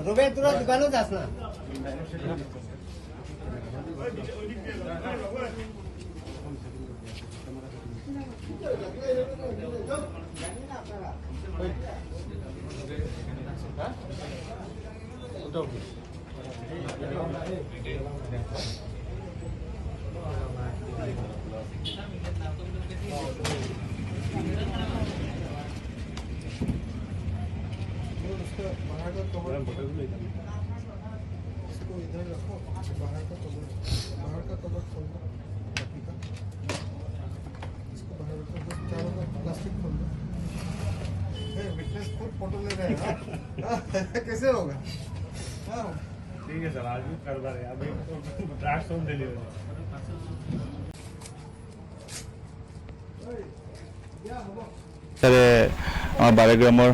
রবে তোরা দোকানও যাস না। बाहर का कवर इसको इधर रखो, बाहर का कवर खोल दो, बाकी का इसको बाहर रखो, चारों का प्लास्टिक खोल दो। विटनेस खुद फोटो ले रहे हैं कैसे होगा? ठीक है सर, आज भी करवा रहे हैं, अभी ड्राफ्ट होम डिलीवरी। আমাৰ বাৰেগ্ৰামৰ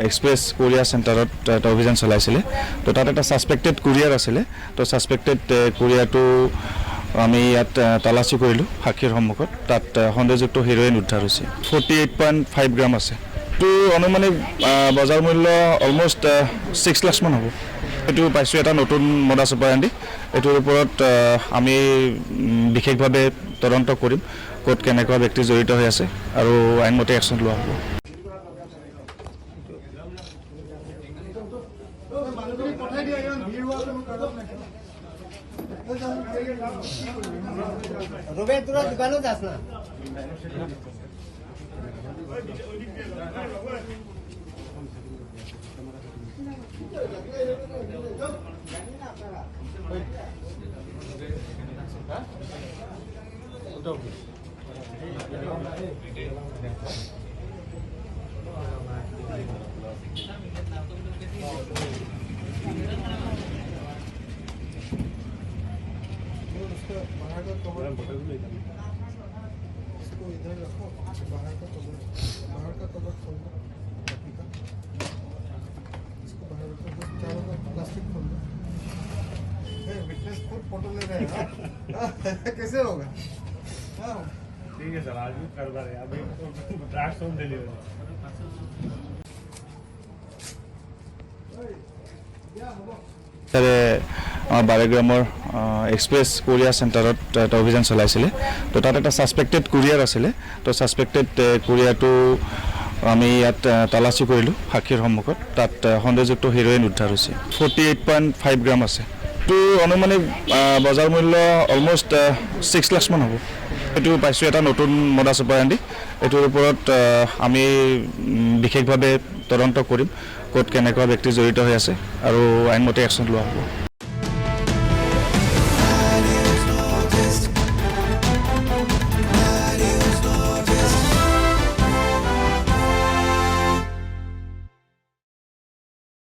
এক্সপ্ৰেছ কোৰিয়াৰ চেণ্টাৰত এটা অভিযান চলাইছিলে। তো তাত এটা ছাছপেক্টেড কোৰিয়াৰ আছিলে। তো ছাছপেক্টেড কোৰিয়াৰটো আমি ইয়াত তালাচী কৰিলোঁ সাক্ষীৰ সন্মুখত। তাত সন্দেহযুক্ত হিৰ'ইন উদ্ধাৰ হৈছে। 48.5 গ্ৰাম আছে। এইটো অনুমানিক বজাৰ মূল্য অলমষ্ট 6 লাখমান হ'ব। এইটো পাইছোঁ এটা নতুন মডাছ অপাৰেণ্ডি। এইটোৰ ওপৰত আমি বিশেষভাৱে তদন্ত কৰিম, ক'ত কেনেকুৱা ব্যক্তি জড়িত হৈ আছে আৰু আইনমতে একশ্যন লোৱা হ'ব। রবে তোরা দোকানও যাস না। बाहर का कवर इसको इधर रखो, बाहर का कवर खोल दो, बाकी का इसको बाहर रखो, चारों का प्लास्टिक खोल दो। विटनेस खुद फोटो ले रहे हैं कैसे होगा? ठीक है सर, आज भी करवा रहे हैं, अभी ड्राफ्ट होम डिलीवरी। আমাৰ বাৰেগ্ৰামৰ এক্সপ্ৰেছ কোৰিয়াৰ চেণ্টাৰত এটা অভিযান চলাইছিলে। তো তাত এটা ছাছপেক্টেড কোৰিয়াৰ আছিলে। তো ছাছপেক্টেড কোৰিয়াৰটো আমি ইয়াত তালাচী কৰিলোঁ সাক্ষীৰ সন্মুখত। তাত সন্দেহযুক্ত হিৰ'ইন উদ্ধাৰ হৈছে। 48.5 গ্ৰাম আছে। এইটো অনুমানিক বজাৰ মূল্য অলমষ্ট 6 লাখমান হ'ব। এইটো পাইছোঁ এটা নতুন মডাছ অপাৰেণ্ডি। এইটোৰ ওপৰত আমি বিশেষভাৱে তদন্ত কৰিম, ক'ত কেনেকুৱা ব্যক্তি জড়িত হৈ আছে আৰু আইনমতে একশ্যন লোৱা হ'ব।